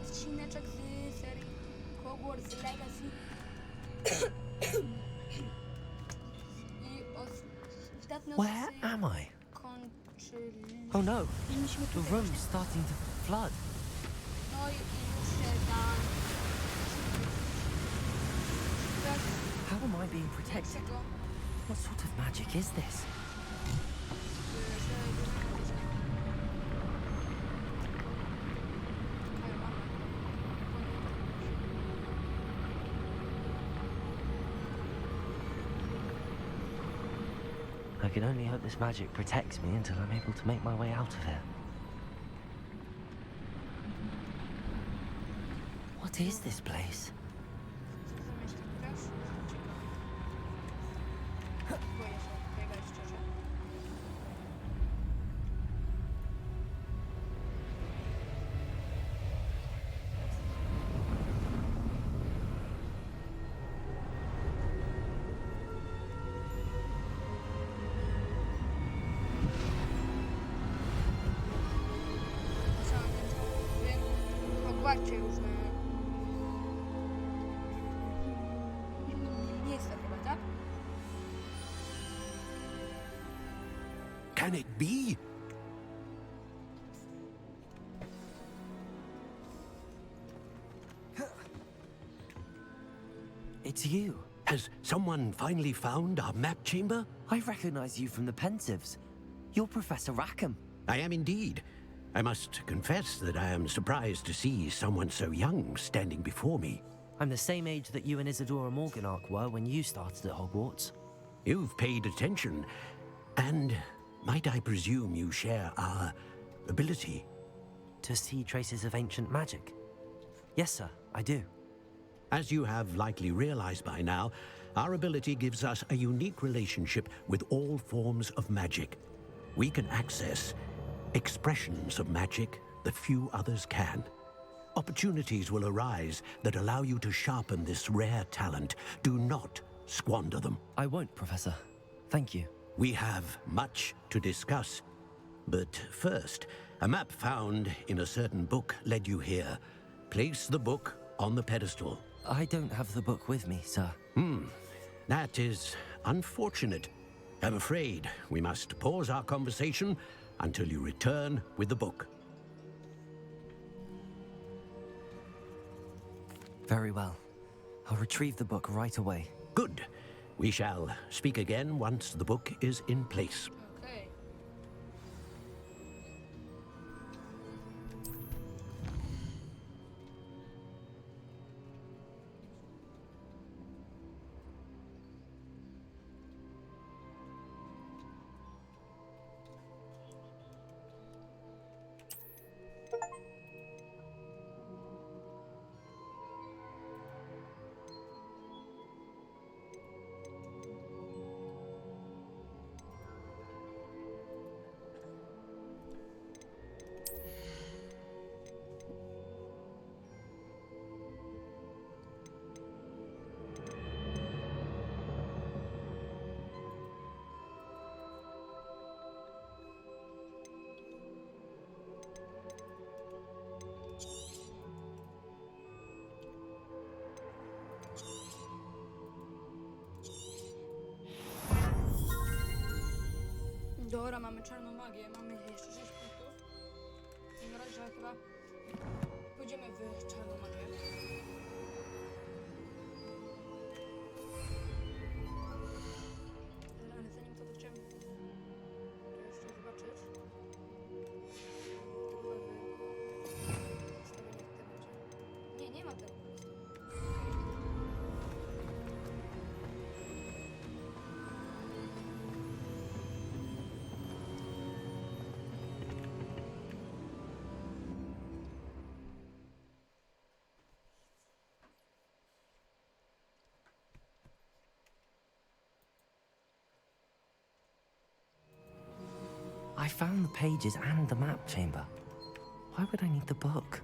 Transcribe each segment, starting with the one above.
odcineczek z serii Hogwarts Legacy. I ostatnio Where am I? kończyliśmy. Oh no, Mieliśmy the tutaj room's właśnie. starting to flood. No i już się da. Teraz How am I being protected? czego? What sort of magic is this? I can only hope this magic protects me until I'm able to make my way out of here. What is this place? Boję się biegać szczerze. W Hogwarcie różne miejsca chyba, tak? Can it be? It's you. Has someone finally found our map chamber? I recognize you from the Pensieves. You're Professor Rackham. I am indeed. I must confess that I am surprised to see someone so young standing before me. I'm the same age that you and Isadora Morganach were when you started at Hogwarts. You've paid attention, and might I presume you share our ability? To see traces of ancient magic? Yes, sir, I do. As you have likely realized by now, our ability gives us a unique relationship with all forms of magic. We can access expressions of magic that few others can. Opportunities will arise that allow you to sharpen this rare talent. Do not squander them. I won't, Professor. Thank you. We have much to discuss. But first, a map found in a certain book led you here. Place the book on the pedestal. I don't have the book with me, sir. That is unfortunate. I'm afraid we must pause our conversation until you return with the book. Very well. I'll retrieve the book right away. Good. We shall speak again once the book is in place. Okej. Dobra, mamy czarną magię, mamy jeszcze 6 punktów. I na razie chyba pójdziemy w czarną magię. Ale zanim to chciałem jeszcze zobaczyć. Nie, nie ma tego po prostu. I found the pages and the map chamber. Why would I need the book?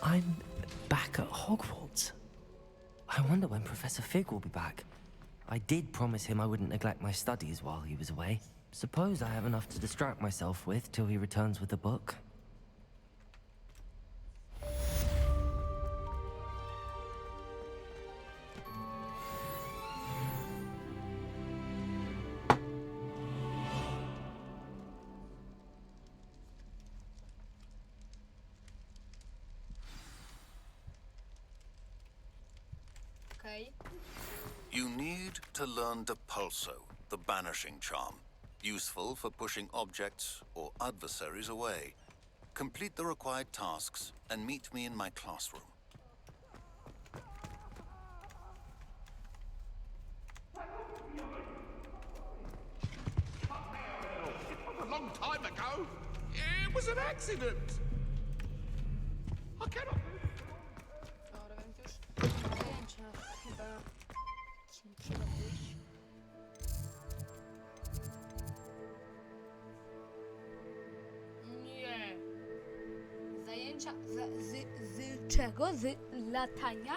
I'm back at Hogwarts. I wonder when Professor Fig will be back. I did promise him I wouldn't neglect my studies while he was away. Suppose I have enough to distract myself with till he returns with the book. Okej. You need to learn Depulso, the banishing charm. Useful for pushing objects or adversaries away. Complete the required tasks and meet me in my classroom. A long time ago. It was an accident. I cannot. Dobra, więc już zdjęcia chyba trzeba pójść. Nie. Zajęcia z czego? Z latania?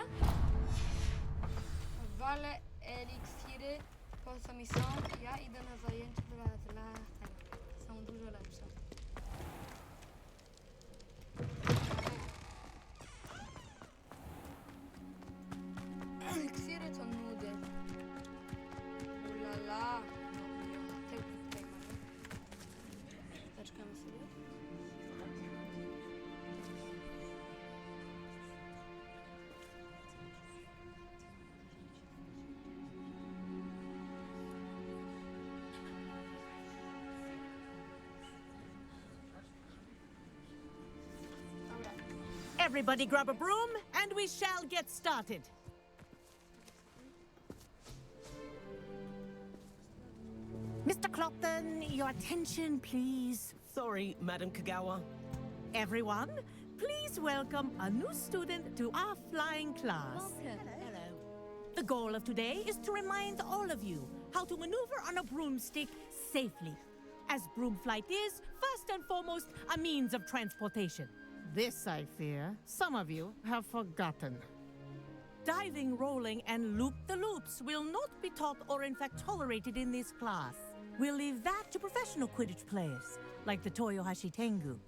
Wale eliksiry. Po co mi są? Ja idę na zajęcia z latania. Są dużo lepsze. Eliksiry to nudy. Ulala. Tego tutaj mamy. Zaczekamy sobie. Everybody grab a broom, and we shall get started. Mr. Clopton, your attention, please. Sorry, Madam Kagawa. Everyone, please welcome a new student to our flying class. Hello. The goal of today is to remind all of you how to maneuver on a broomstick safely, as broom flight is, first and foremost, a means of transportation. This, I fear, some of you have forgotten. Diving, rolling, and loop-the-loops will not be taught or in fact tolerated in this class. We'll leave that to professional Quidditch players, like the Toyohashi Tengu.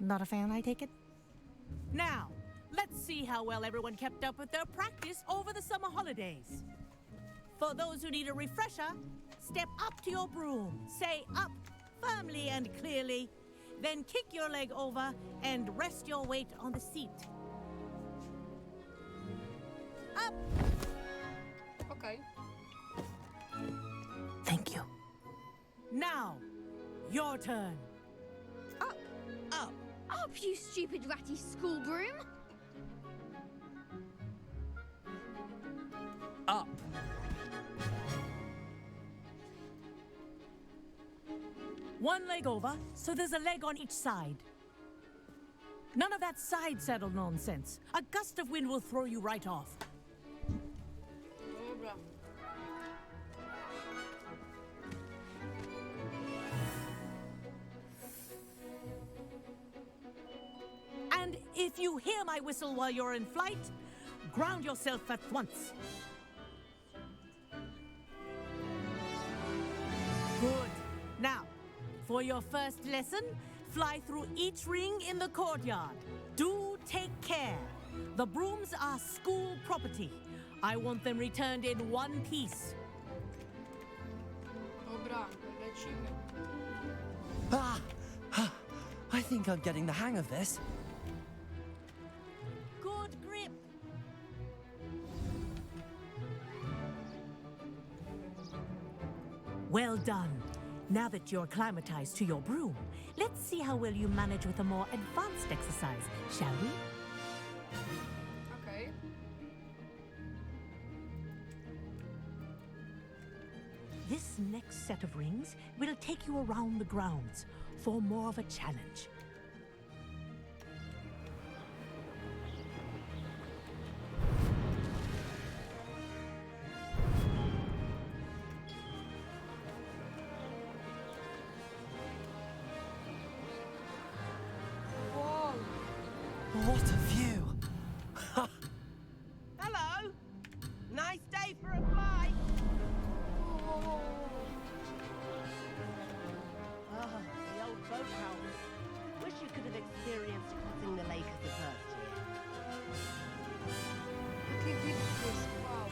Not a fan, I take it? Now, let's see how well everyone kept up with their practice over the summer holidays. For those who need a refresher, step up to your broom, say up firmly and clearly, then kick your leg over and rest your weight on the seat. Up! Okej. Thank you. Now, your turn. Up, you stupid ratty school broom! Up! One leg over, so there's a leg on each side. None of that side saddle nonsense. A gust of wind will throw you right off. Dobra. And if you hear my whistle while you're in flight, ground yourself at once. Good. Now, for your first lesson, fly through each ring in the courtyard. Do take care. The brooms are school property. I want them returned in one piece. Dobra, lecimy. I think I'm getting the hang of this. Good grip. Well done. Now that you're acclimatized to your broom, let's see how well you manage with a more advanced exercise, shall we? Okej. This next set of rings will take you around the grounds for more of a challenge. Wow. What a view! Hello! Nice day for a flight! Oh, the old boathouse. Wish you could have experienced crossing the lake as a first year. Que vídeo principal.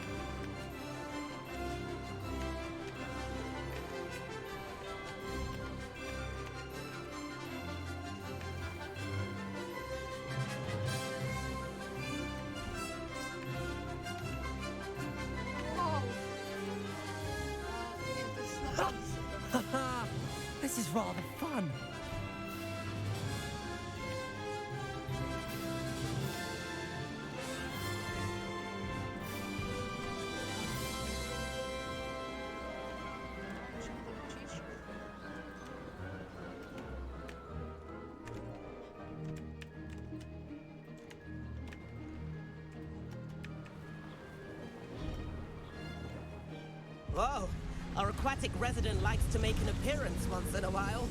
Uau! Haha! This is rather fun. Whoa! Our aquatic resident likes to make an appearance once in a while.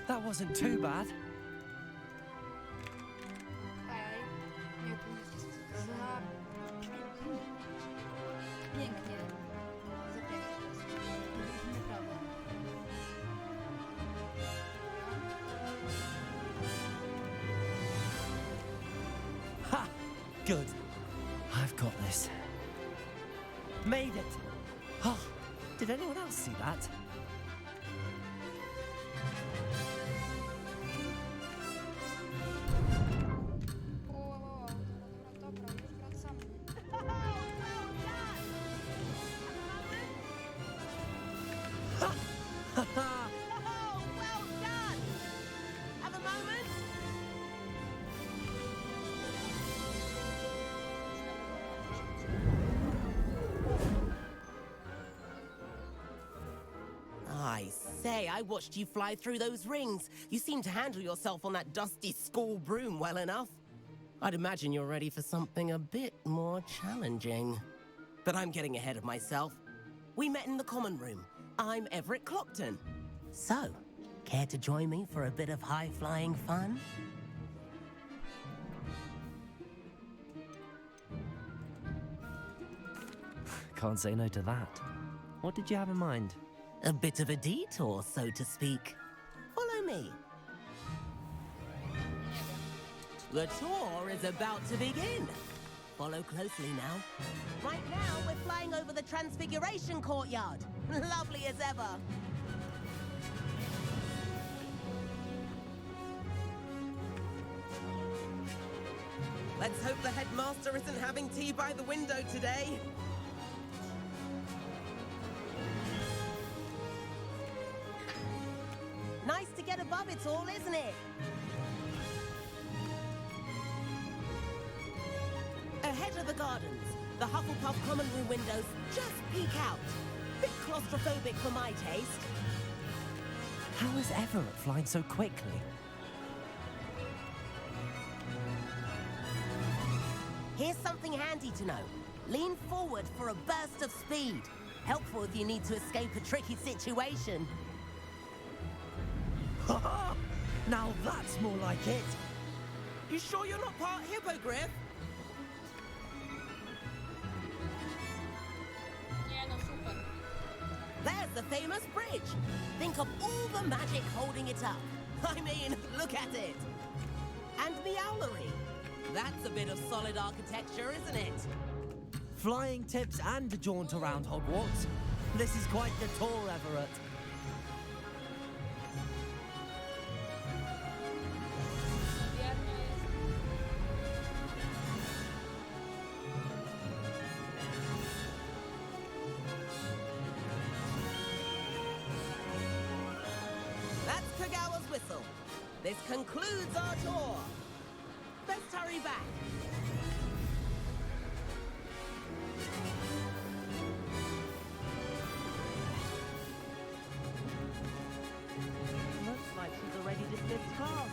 That wasn't too bad. Ej, nie za... Pięknie. Za pięknie. Naprawdę. Ha! Good. I've got this. Made it! Oh, did anyone else see that? O, dobra, już wracamy. Oh, well done! Have a moment? I say, I watched you fly through those rings. You seem to handle yourself on that dusty school broom well enough. I'd imagine you're ready for something a bit more challenging. But I'm getting ahead of myself. We met in the common room. I'm Everett Clopton. So, care to join me for a bit of high-flying fun? Can't say no to that. What did you have in mind? A bit of a detour, so to speak. Follow me. The tour is about to begin. Follow closely now. Right now, we're flying over the Transfiguration Courtyard. Lovely as ever. Let's hope the headmaster isn't having tea by the window today. Nice to get above it all, isn't it? Ahead of the gardens, the Hufflepuff common room windows just peek out. Bit claustrophobic for my taste. How is Everett flying so quickly? Here's something handy to know. Lean forward for a burst of speed. Helpful if you need to escape a tricky situation. Now that's more like it. You sure you're not part hippogriff? Nie no, super. There's the famous bridge. Think of all the magic holding it up. I mean, look at it. And the owlery. That's a bit of solid architecture, isn't it? Flying tips and a jaunt around Hogwarts. This is quite the tour, Everett. Wiernie jest. That's Kagawa's whistle. This concludes our tour. Let's hurry back. Looks like she's already dismissed class.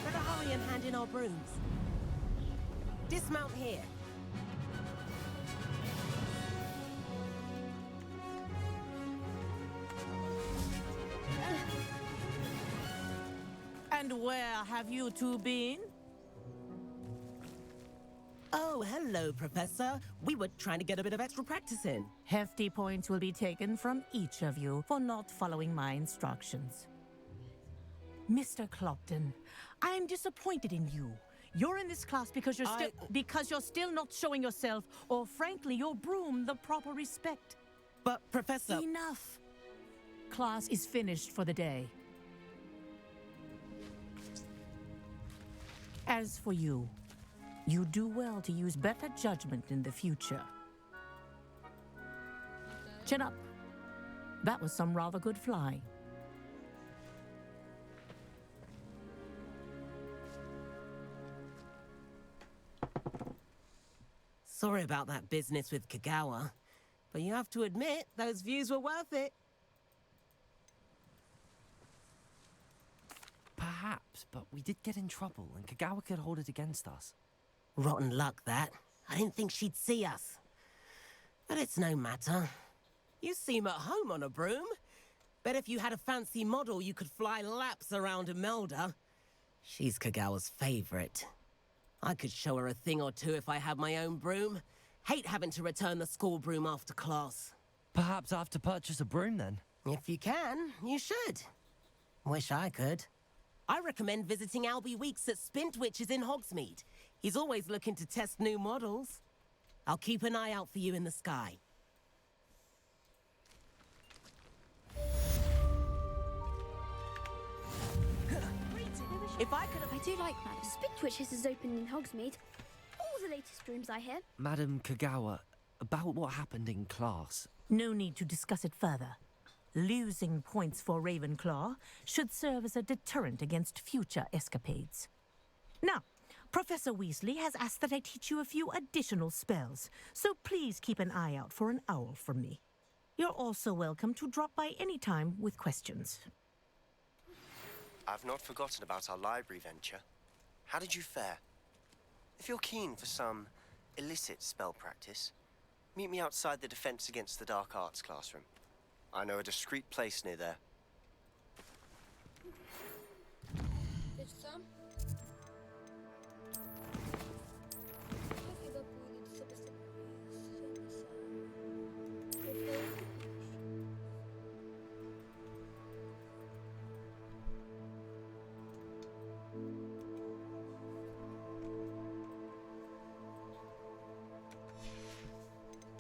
Better hurry and hand in our brooms. Dismount here. And where have you two been? Oh, hello, Professor. We were trying to get a bit of extra practice in. Hefty points will be taken from each of you for not following my instructions. Mr. Clopton, I am disappointed in you. You're in this class because you're still not showing yourself, or frankly, your broom, the proper respect. But, Professor... Enough. Class is finished for the day. As for you, you do well to use better judgment in the future. Chin up. That was some rather good flying. Sorry about that business with Kagawa, but you have to admit, those views were worth it. Perhaps, but we did get in trouble, and Kagawa could hold it against us. Rotten luck, that. I didn't think she'd see us. But it's no matter. You seem at home on a broom. Bet if you had a fancy model, you could fly laps around Imelda. She's Kagawa's favorite. I could show her a thing or two if I had my own broom. Hate having to return the school broom after class. Perhaps I have to purchase a broom then. If you can, you should. Wish I could. I recommend visiting Albie Weeks at Spintwitches in Hogsmeade. He's always looking to test new models. I'll keep an eye out for you in the sky. If I could have... I do like Madam Spintwitches is open in Hogsmeade. All the latest rooms, I hear. Madam Kagawa, about what happened in class. No need to discuss it further. Losing points for Ravenclaw should serve as a deterrent against future escapades. Now, Professor Weasley has asked that I teach you a few additional spells, so please keep an eye out for an owl from me. You're also welcome to drop by any time with questions. I've not forgotten about our library venture. How did you fare? If you're keen for some illicit spell practice, meet me outside the Defense Against the Dark Arts classroom. I know a discreet place near there. Wiesz co? Chyba pójdę sobie z tym...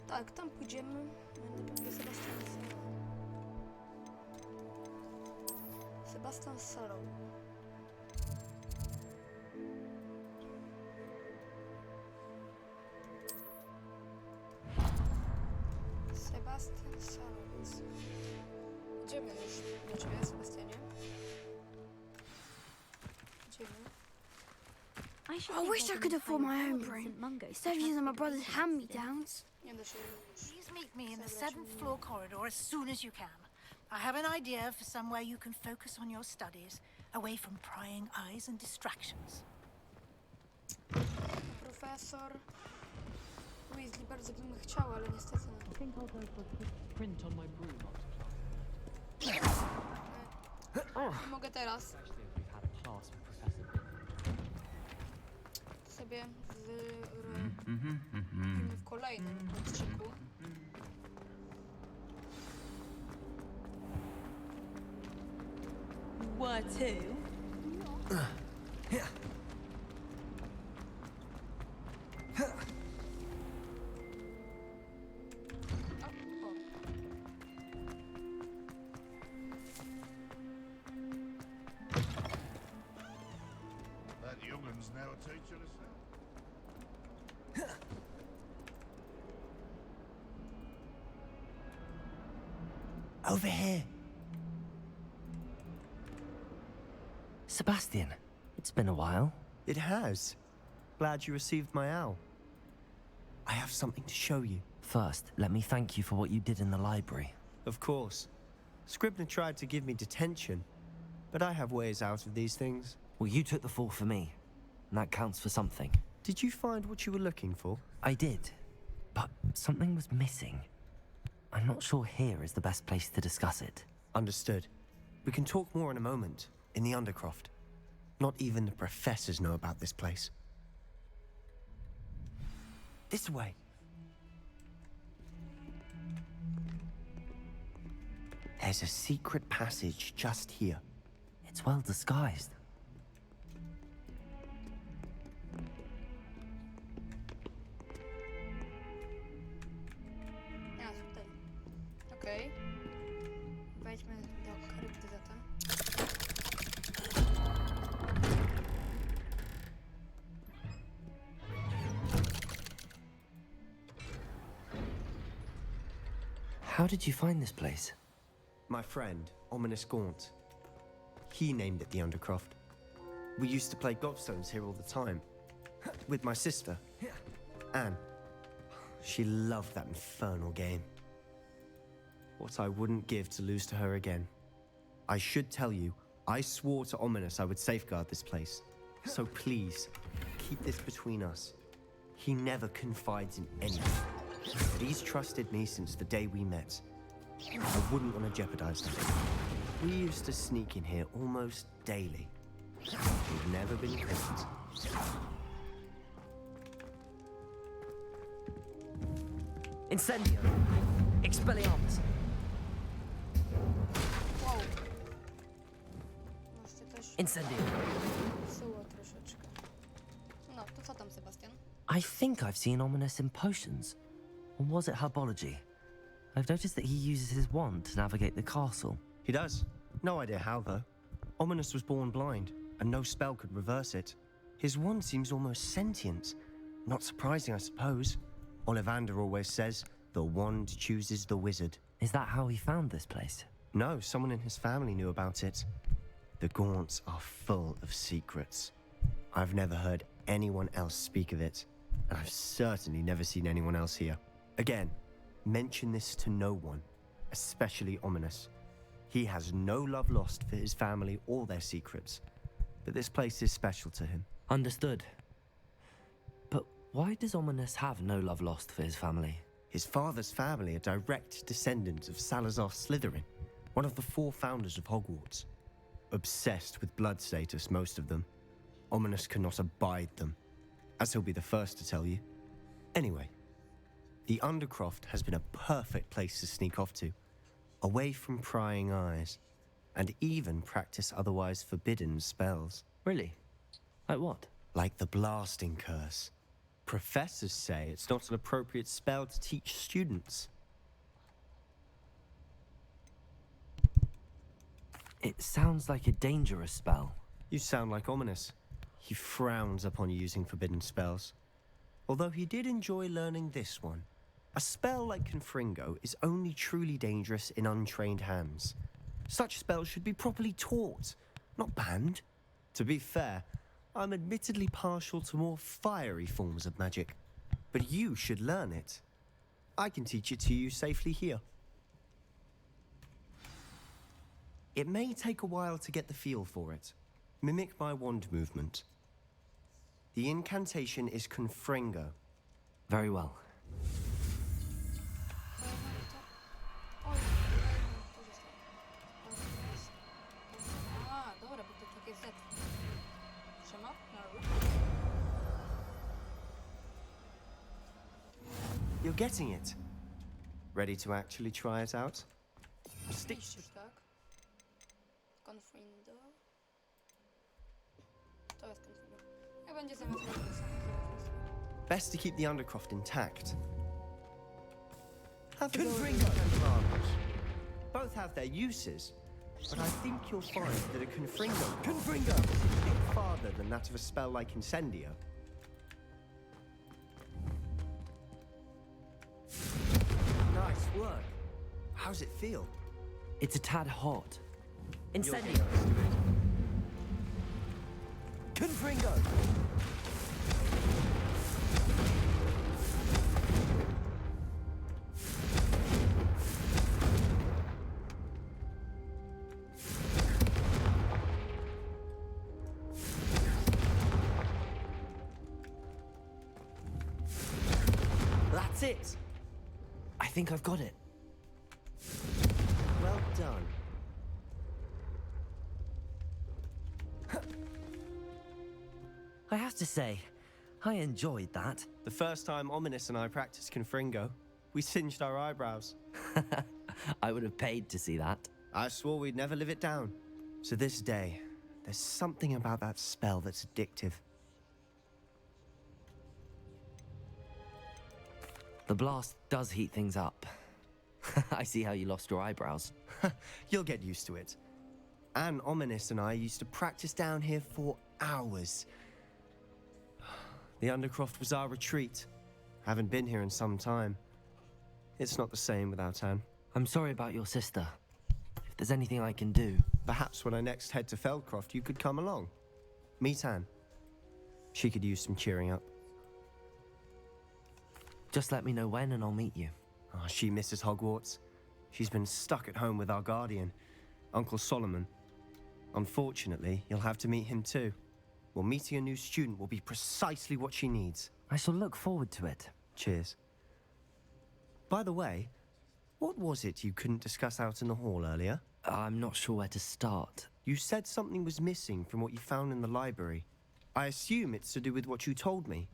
Tak, tam pójdziemy. Będę pewnie Sebastian Sallow. Sebastian Sallow, więc idziemy już do ciebie, Sebastianie. Idziemy. I wish I could afford my own broom. Instead of using my brother's hand-me-downs. Nie da się już. Please meet me in the 7th floor corridor as soon as you can. I have an idea for somewhere you can focus on your studies, away from prying eyes and distractions. Profesor Weasley, bardzo bym chciała, ale niestety nie mogę teraz. Sobie w kolejnym odcinku. Where to? That youngun's now a teacher herself. Over here. Sebastian, it's been a while. It has. Glad you received my owl. I have something to show you. First, let me thank you for what you did in the library. Of course. Scribner tried to give me detention, but I have ways out of these things. Well, you took the fall for me, and that counts for something. Did you find what you were looking for? I did, but something was missing. I'm not sure here is the best place to discuss it. Understood. We can talk more in a moment, in the Undercroft. Not even the professors know about this place. This way. There's a secret passage just here. It's well disguised. A, tutaj. Okej. Wejdźmy do krypty zatem. How did you find this place? My friend, Ominous Gaunt. He named it the Undercroft. We used to play gobstones here all the time. With my sister, Anne. She loved that infernal game. What I wouldn't give to lose to her again. I should tell you, I swore to Ominous I would safeguard this place. So please, keep this between us. He never confides in anyone. But he's trusted me since the day we met. I wouldn't want to jeopardize that. We used to sneak in here almost daily. We've never been caught. Incendio! Expelliarmus! Wow. Właśnie też Incendio! psuło troszeczkę. No, to co tam, Sebastian? I think I've seen Ominous in potions. Or was it herbology? I've noticed that he uses his wand to navigate the castle. He does. No idea how, though. Ominous was born blind, and no spell could reverse it. His wand seems almost sentient. Not surprising, I suppose. Ollivander always says, the wand chooses the wizard. Is that how he found this place? No, someone in his family knew about it. The Gaunts are full of secrets. I've never heard anyone else speak of it, and I've certainly never seen anyone else here. Again, mention this to no one, especially Ominous. He has no love lost for his family or their secrets, but this place is special to him. Understood. But why does Ominous have no love lost for his family? His father's family are direct descendants of Salazar Slytherin, one of the 4 founders of Hogwarts. Obsessed with blood status, most of them. Ominous cannot abide them, as he'll be the first to tell you. Anyway, the Undercroft has been a perfect place to sneak off to, away from prying eyes, and even practice otherwise forbidden spells. Really? Like what? Like the blasting curse. Professors say it's not an appropriate spell to teach students. It sounds like a dangerous spell. You sound like Ominous. He frowns upon using forbidden spells. Although he did enjoy learning this one. A spell like Confringo is only truly dangerous in untrained hands. Such spells should be properly taught, not banned. To be fair, I'm admittedly partial to more fiery forms of magic, but you should learn it. I can teach it to you safely here. It may take a while to get the feel for it. Mimic my wand movement. The incantation is Confringo. Very well. A, dobra, bo to takie Z. Trzyma? No. You're getting it. Ready to actually try it out? Stick. Piszczysz, tak? Confrindo. To jest Confrindo. Jak będzie zamiast Magnusza. Best to keep the Undercroft intact. Confringo! Both have their uses, but I think you'll find that a Confringo is a bit farther than that of a spell like Incendio. Nice work. How's it feel? It's a tad hot. You'll Incendio! get used to it. Confringo! That's it. I think I've got it. Well done. I have to say, I enjoyed that. The first time Ominous and I practiced Confringo, we singed our eyebrows. I would have paid to see that. I swore we'd never live it down. To this day, there's something about that spell that's addictive. The blast does heat things up. I see how you lost your eyebrows. You'll get used to it. Anne, Ominous and I used to practice down here for hours. The Undercroft was our retreat. Haven't been here in some time. It's not the same without Anne. I'm sorry about your sister. If there's anything I can do... Perhaps when I next head to Feldcroft, you could come along. Meet Anne. She could use some cheering up. Just let me know when and I'll meet you. Oh, she misses Hogwarts. She's been stuck at home with our guardian, Uncle Solomon. Unfortunately, you'll have to meet him too. Well, meeting a new student will be precisely what she needs. I shall look forward to it. Cheers. By the way, what was it you couldn't discuss out in the hall earlier? I'm not sure where to start. You said something was missing from what you found in the library. I assume it's to do with what you told me.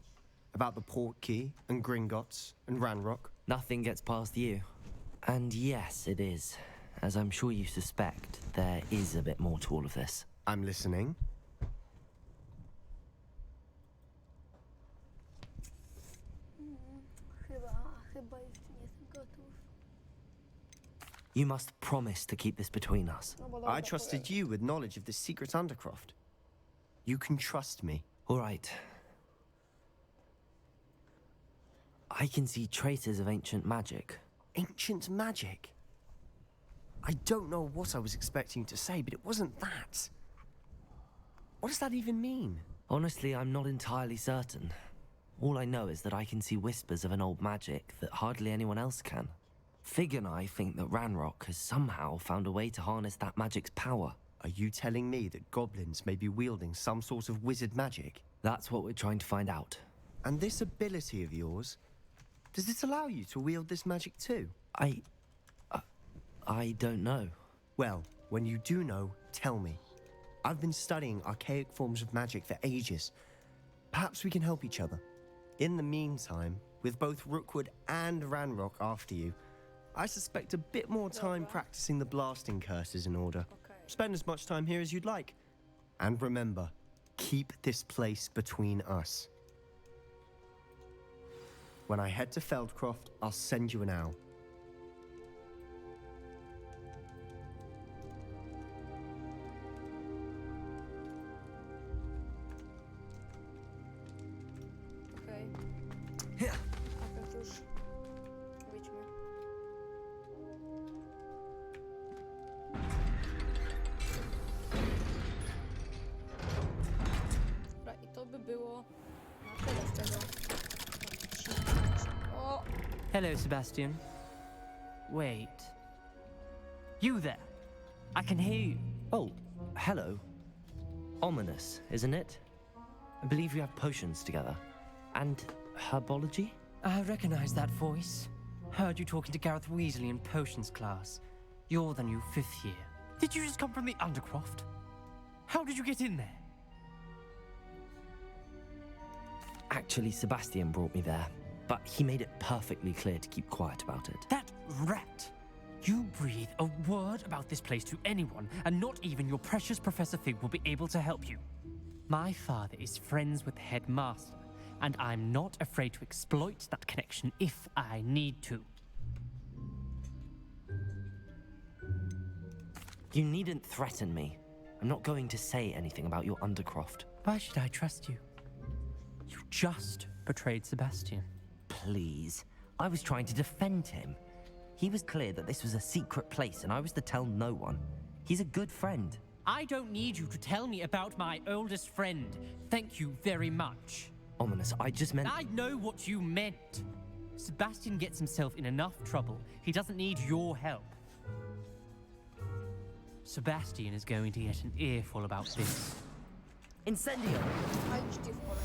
About the port key, and Gringotts, and Ranrock. Nothing gets past you. And yes, it is. As I'm sure you suspect, there is a bit more to all of this. I'm listening. Chyba jeszcze nie jestem gotów. You must promise to keep this between us. I trusted you with knowledge of the secret Undercroft. You can trust me. All right. I can see traces of ancient magic. Ancient magic? I don't know what I was expecting to say, but it wasn't that. What does that even mean? Honestly, I'm not entirely certain. All I know is that I can see whispers of an old magic that hardly anyone else can. Fig and I think that Ranrock has somehow found a way to harness that magic's power. Are you telling me that goblins may be wielding some sort of wizard magic? That's what we're trying to find out. And this ability of yours, does it allow you to wield this magic too? I don't know. Well, when you do know, tell me. I've been studying archaic forms of magic for ages. Perhaps we can help each other. In the meantime, with both Rookwood and Ranrock after you, I suspect a bit more time practicing the blasting curse is in order. Spend as much time here as you'd like. And remember, keep this place between us. When I head to Feldcroft, I'll send you an owl. Okej. Here. A więc już wyjdźmy. Dobra, i to by było na tyle z tego. O! Hello, Sebastian. Wait. You there? I can hear you. Oh, hello. Ominous, isn't it? I believe we have potions together. And herbology? I recognize that voice. Heard you talking to Gareth Weasley in potions class. You're the new 5th year. Did you just come from the Undercroft? How did you get in there? Actually, Sebastian brought me there, but he made it perfectly clear to keep quiet about it. That rat! You breathe a word about this place to anyone, and not even your precious Professor Fig will be able to help you. My father is friends with the headmaster, and I'm not afraid to exploit that connection if I need to. You needn't threaten me. I'm not going to say anything about your Undercroft. Why should I trust you? You just betrayed Sebastian. Please. I was trying to defend him. He was clear that this was a secret place and I was to tell no one. He's a good friend. I don't need you to tell me about my oldest friend. Thank you very much. Ominous, I just meant... I know what you meant. Sebastian gets himself in enough trouble. He doesn't need your help. Sebastian is going to get an earful about this. Incendio! A idźcie w pole.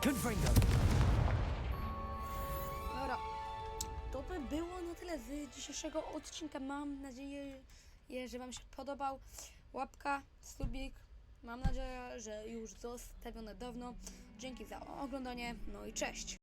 Confringo! było na tyle z dzisiejszego odcinka. Mam nadzieję, że wam się podobał. Łapka, subik. Mam nadzieję, że już zostawione dawno. Dzięki za oglądanie. No i cześć.